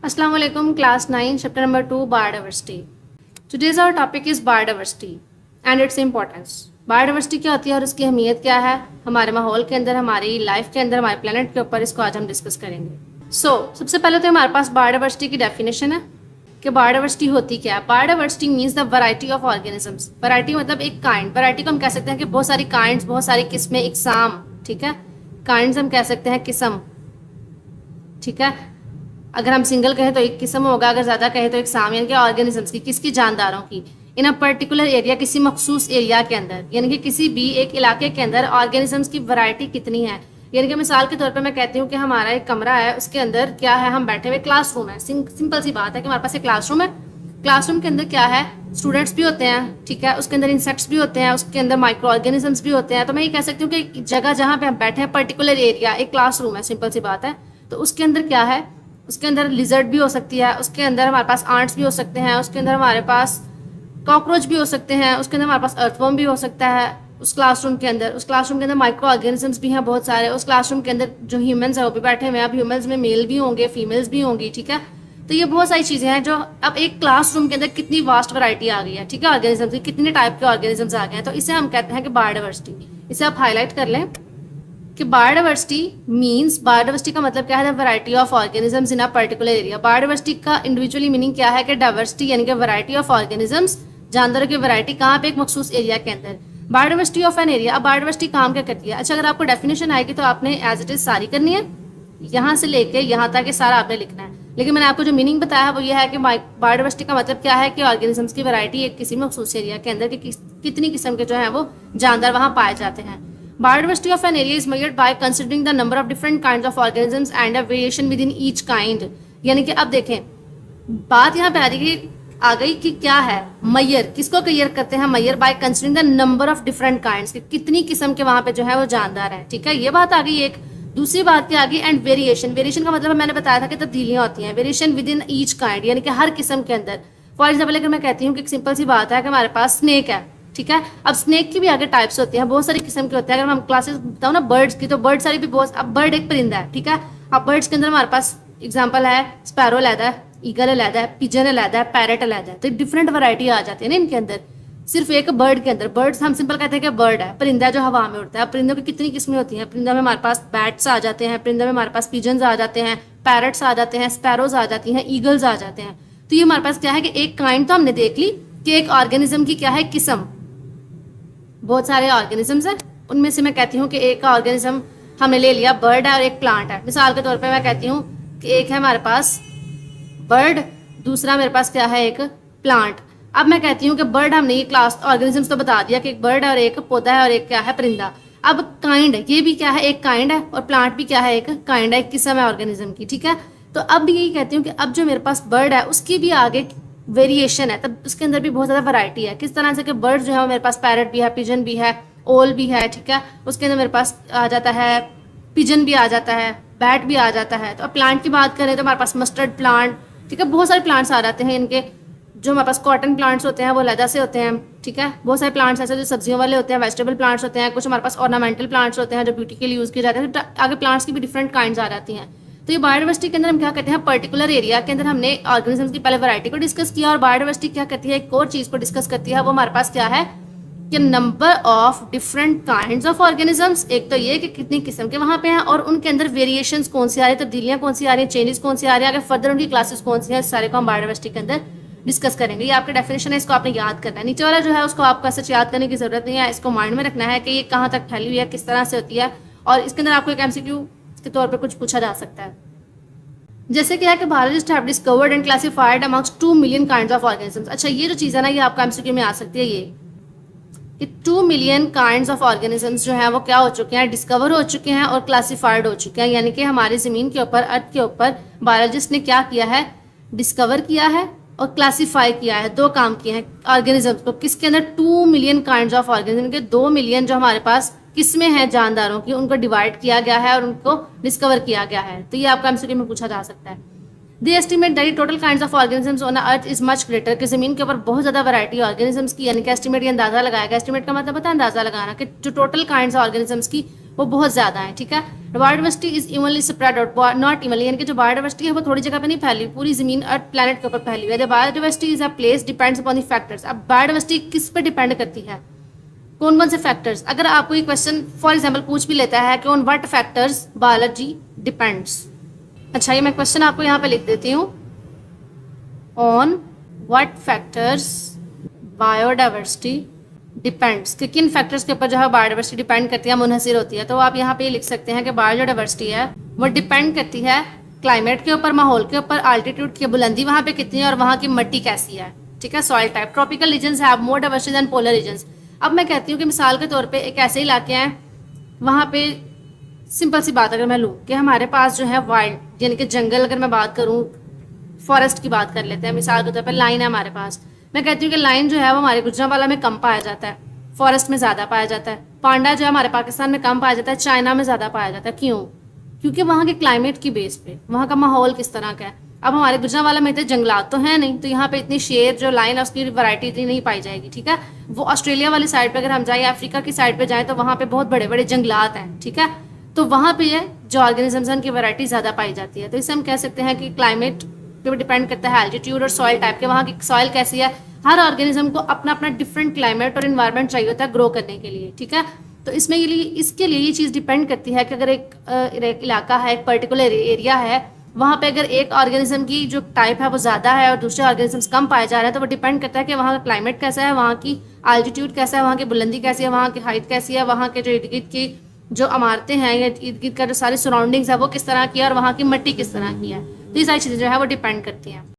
Assalamu alaikum, class 9, chapter number 2, biodiversity. Today's our topic is biodiversity and its importance. Biodiversity क्या होती है और उसकी अहमियत क्या है हमारे माहौल के अंदर, हमारी लाइफ के अंदर, हमारे प्लेनेट के ऊपर, इसको आज हम डिस्कस करेंगे। सबसे पहले तो हमारे पास बायोडाइवर्सिटी की डेफिनेशन है कि बायोडाइवर्सिटी होती क्या है। Biodiversity means the variety of organisms. Variety मतलब एक काइंड। वैरायटी को हम कह सकते हैं कि बहुत सारी काइंड्स, बहुत सारी किस्में, इकसाम, ठीक है। काइंड्स हम कह सकते हैं किस्म, ठीक है। अगर हम सिंगल कहें तो एक किस्म होगा, अगर ज़्यादा कहें तो एक साम, यानी कि ऑर्गेनिजम्स की, किसकी, जानदारों की। इन अ पर्टिकुलर एरिया, किसी मखसूस एरिया के अंदर, यानी कि किसी भी एक इलाके के अंदर ऑर्गेनिजम्स की वैरायटी कितनी है। यानी कि मिसाल के तौर पे मैं कहती हूँ कि हमारा एक कमरा है, उसके अंदर क्या है, हम बैठे हुए क्लासरूम है। सिंपल सी बात है कि हमारे पास एक क्लासरूम है। क्लासरूम के अंदर क्या है, स्टूडेंट्स भी होते हैं, ठीक है। उसके अंदर इंसेक्ट्स भी होते हैं, उसके अंदर माइक्रो ऑर्गेनिजम्स भी होते हैं। तो मैं ये कह सकती हूँ कि जगह जहाँ पे हम बैठे हैं, पर्टिकुलर एरिया, एक क्लासरूम है, सिंपल सी बात है। तो उसके अंदर क्या है, उसके अंदर लिजर्ड भी हो सकती है, उसके अंदर हमारे पास आंट्स भी हो सकते हैं, उसके अंदर हमारे पास कॉकरोच भी हो सकते हैं, उसके अंदर हमारे पास अर्थवर्म भी हो सकता है। उस क्लासरूम के अंदर माइक्रो ऑर्गेनिजम्स भी हैं बहुत सारे। उस क्लासरूम के अंदर जो ह्यूमंस है वो भी बैठे हुए हैं। अब ह्यूमंस में मेल भी होंगे, फीमेल्स भी होंगी, ठीक है। तो ये बहुत सारी चीज़ें हैं जो अब एक क्लासरूम के अंदर कितनी वास्ट वैरायटी आ गई है, ठीक है। ऑर्गेनिजम्स की कितने टाइप के ऑर्गेनिजम्स आ गए हैं, तो इसे हम कहते हैं कि बायोडाइवर्सिटी। इसे आप हाईलाइट कर लें कि बायोडाइवर्सिटी का मतलब क्या है, the variety of organisms in a particular area. Biodiversity का इंडिविजुअली मीनिंग क्या है कि डाइवर्सिटी यानी कि वैरायटी ऑफ ऑर्गेनिजम्स, जानदारों की वैरायटी कहाँ पे, एक मखसूस एरिया के अंदर। Biodiversity of an area. अब बायोडाइवर्सिटी काम क्या करती है। अच्छा, अगर आपको डेफिनेशन आएगी तो आपने एज इट इज सारी करनी है, यहाँ से लेके यहाँ तक ये सारा आपने लिखना है। लेकिन मैंने आपको जो मीनिंग बताया है वो ये है कि बायोडाइवर्सिटी का मतलब क्या है कि ऑर्गेनिजम्स की वैरायटी एक किसी मखसूस एरिया के अंदर कितनी किस्म के जो है वो जानदार वहाँ पाए जाते हैं। Biodiversity of an area is measured by considering the number of different kinds of organisms and a variation within each kind। यानी कि अब देखें, बात यहाँ पे आ गई कि क्या है मैयर, किसको क्लियर करते हैं, Mayr by considering the number of different kinds, कि कितनी किस्म के वहाँ पे जो है वो जानदार है, ठीक है। ये बात आ गई एक। दूसरी बात क्या आ गई, एंड वेरिएशन। वेरिएशन का मतलब मैंने बताया था कि तब्दीलियाँ होती हैं। Variation with in each kind, यानी कि हर किस्म के अंदर। फॉर एग्जाम्पल अगर मैं कहती हूँ कि सिंपल सी बात है कि हमारे पास स्नेक है, ठीक है। अब स्नेक की भी आगे टाइप्स होती हैं, बहुत सारी किस्म के होते हैं। अगर हम क्लासेस बताऊँ ना बर्ड्स की, तो बर्ड सारी भी बहुत। अब बर्ड एक परिंदा है, ठीक है। अब बर्ड्स के अंदर हमारे पास एग्जांपल है स्पैरो अलहदा है, ईगल अलहदा है, पिजन अलहदा है, पैरट अलहदा है। तो डिफरेंट वैरायटी आ जाती है ना इनके अंदर, सिर्फ एक बर्ड के अंदर। बर्ड्स हम सिंपल कहते हैं कि बर्ड है, परिंदा जो हवा में उड़ता है। अब परिंदों की कितनी किस्में होती हैं। परिंदा में हमारे पास बैट्स आ जाते हैं, परिंदा में हमारे पास पिजन्स आ जाते हैं, पैरट्स आ जाते हैं, स्पैरोज आ जाती हैं, ईगल्स आ जाते हैं। तो ये हमारे पास क्या है कि एक काइंड तो हमने देख ली कि एक ऑर्गेनिज्म की क्या है, किस्म। बहुत सारे ऑर्गेनिजम्स हैं, उनमें से मैं कहती हूँ कि एक का ऑर्गेनिज्म हमने ले लिया, बर्ड है और एक प्लांट है। मिसाल के तौर पे मैं कहती हूँ कि एक है हमारे पास बर्ड, दूसरा मेरे पास क्या है, एक प्लांट। अब मैं कहती हूँ कि बर्ड, हमने ये क्लास ऑर्गेनिजम्स तो बता दिया कि एक बर्ड है और एक पौधा है और एक क्या है, परिंदा। अब काइंड, ये भी क्या है, एक काइंड है, और प्लांट भी क्या है, एक काइंड है, एक किस्म है ऑर्गेनिज्म की, ठीक है। तो अब भी यही कहती हूँ कि अब जो मेरे पास बर्ड है उसकी भी आगे वेरिएशन है, तब उसके अंदर भी बहुत ज़्यादा वैरायटी है। किस तरह से कि बर्ड जो है वो मेरे पास पैरट भी है, पिजन भी है, ओल भी है, ठीक है। उसके अंदर मेरे पास आ जाता है पिजन भी आ जाता है, बैट भी आ जाता है। तो अब प्लांट की बात करें तो हमारे पास मस्टर्ड प्लांट, ठीक है, बहुत सारे प्लांट्स आ जाते हैं इनके। जो हमारे पास कॉटन प्लांट्स होते हैं वो लदा से होते हैं, ठीक है। बहुत सारे प्लांट्स ऐसे जो सब्जियों वाले होते हैं, वेजिटेबल प्लांट्स होते हैं। कुछ हमारे पास ऑर्नामेंटल प्लांट्स होते हैं जो ब्यूटी के लिए यूज़ किए जाते हैं। तो आगे प्लांट्स की भी डिफरेंट काइंड्स आ जाती हैं। तो ये बायोडाइवर्सिटी के अंदर हम क्या करते हैं, पर्टिकुलर एरिया के अंदर हमने ऑर्गेनिजम्स की पहले वैरायटी को डिस्कस किया, और बायोडाइवर्सिटी क्या करती है, एक और चीज़ को डिस्कस करती है। वो हमारे पास क्या है कि number of different kinds of organisms. एक तो ये कि कितनी किस्म के वहाँ पे हैं, और उनके अंदर वेरिएशंस कौन सी आ रही है, तब्दीलियाँ कौन सी आ रही हैं, चेंजेस कौन सी आ रही है, आगे फर्दर उनकी क्लासेस कौन सी हैं, सारे को हम बायोडाइवर्सिटी के अंदर डिस्कस करेंगे। ये आपका डेफिनेशन है, इसको आपने याद करना है। नीचे वाला जो है उसको आपको सच याद करने की जरूरत नहीं है, इसको माइंड में रखना है कि ये कहाँ तक फैली हुई है, किस तरह से होती है, और इसके अंदर आपको एक MCQ के तौर पर कुछ पूछा जा सकता है। जैसे कि है कि biologist have discovered and classified amongst 2 million kinds of organisms. अच्छा, ये जो चीज़ है ना, ये आपका MCQ में आ सकती है। ये कि 2 मिलियन काइंड्स ऑफ ऑर्गेनिजम्स जो हैं वो क्या हो चुके हैं, डिस्कवर हो चुके हैं और क्लासिफाइड हो चुके हैं। यानी कि हमारी ज़मीन के ऊपर, अर्थ के ऊपर बायोलॉजिस्ट ने क्या किया है, डिस्कवर किया है और क्लासीफाई किया है। दो काम किए हैं ऑर्गेनिजम्स को, किसके अंदर, 2 मिलियन काइंड्स ऑफ ऑर्गेनिज्म के 2 मिलियन जो हमारे पास किस्में हैं जानदारों की, उनको डिवाइड किया गया है और उनको डिस्कवर किया गया है। तो ये आपका MCQ में पूछा जा सकता है। They estimate that total kinds of organisms on earth is much greater, कि जमीन के ऊपर बहुत ज़्यादा वैरायटी ऑर्गेनिजम्स की, यानी कि एस्टिमेट, ये अंदाजा लगाया गया। एस्टिमेट का मतलब होता है अंदाजा लगाना, कि जो टोटल काइंड्स ऑर्गेनिजम्स की वो बहुत ज़्यादा है, ठीक है। Biodiversity is evenly spread out, not evenly, यानी कि जो बायोडाइवर्सिटी है वो थोड़ी जगह पे नहीं फैली, पूरी ज़मीन अर्थ प्लैनेट के ऊपर फैली हुई है। Biodiversity is a place depends upon the factors. अब बायोडाइवर्सिटी किस पे डिपेंड करती है, कौन कौन से फैक्टर्स। अगर आपको ये क्वेश्चन फॉर एग्जाम्पल पूछ भी लेता है कि on what factors biology depends. अच्छा, ये मैं क्वेश्चन आपको यहाँ पे लिख देती हूँ, on what factors biodiversity depends, कि किन फैक्टर्स के ऊपर जो है बायोडाइवर्सिटी डिपेंड करती है, मुनहसिर होती है। तो आप यहाँ पे लिख सकते हैं कि बायोडाइवर्सिटी है वो डिपेंड करती है क्लाइमेट के ऊपर, माहौल के ऊपर, आल्टीट्यूड की बुलंदी वहाँ पे कितनी है और वहाँ की मिट्टी कैसी है, ठीक है, soil type. Tropical regions have more diversity than polar regions. अब मैं कहती हूँ कि मिसाल के तौर पे एक ऐसे इलाके हैं वहाँ पे, सिंपल सी बात अगर मैं लूँ कि हमारे पास जो है वाइल्ड यानी कि जंगल, अगर मैं बात करूँ फॉरेस्ट की बात कर लेते हैं, मिसाल के तौर पर लाइन है हमारे पास। मैं कहती हूँ कि लाइन जो है वो हमारे गुजरांवाला में कम पाया जाता है, फॉरेस्ट में ज़्यादा पाया जाता है। पांडा जो है हमारे पाकिस्तान में कम पाया जाता है, चाइना में ज़्यादा पाया जाता है। क्यों? क्योंकि वहाँ के क्लाइमेट की बेस पे वहाँ का माहौल किस तरह का है। अब हमारे गुजरांवाला में इतने जंगलात तो है नहीं, तो यहाँ पे इतनी शेर जो लाइन है उसकी वैरायटी इतनी नहीं पाई जाएगी, ठीक है। वो ऑस्ट्रेलिया वाली साइड पे अगर हम जाएँ, अफ्रीका की साइड पे जाएँ, तो वहाँ पे बहुत बड़े बड़े जंगलात हैं, ठीक है। तो वहाँ पे जो ऑर्गेनिजम्स हैं उनकी वैरायटी ज़्यादा पाई जाती है। तो इससे हम कह सकते हैं कि क्लाइमेट पे डिपेंड करता है, एल्टीट्यूड और सॉइल टाइप के, वहाँ की सॉइल कैसी है। हर ऑर्गेनिज्म को अपना अपना डिफरेंट क्लाइमेट और इन्वायरमेंट चाहिए होता है ग्रो करने के लिए, ठीक है। तो इसमें इसके लिए ये चीज़ डिपेंड करती है कि अगर एक इलाका है, एक पर्टिकुलर एरिया है, वहाँ पे अगर एक ऑर्गेनिज्म की जो टाइप है वो ज़्यादा है और दूसरे ऑर्गेनिजम्स कम पाए जा रहे हैं, तो वो डिपेंड करता है कि वहाँ का क्लाइमेट कैसा है, वहाँ की आल्टीट्यूड कैसा है, वहाँ की बुलंदी कैसी है, वहाँ की हाइट कैसी है, वहाँ के जो इर्द गिर्द की जो इमारतें हैं या इर्द गिर्द का जो सारी सराउंडिंग्स है वो किस तरह की है और वहाँ की मिट्टी किस तरह की है। तो ये सारी चीज़ें जो है वो डिपेंड करती हैं।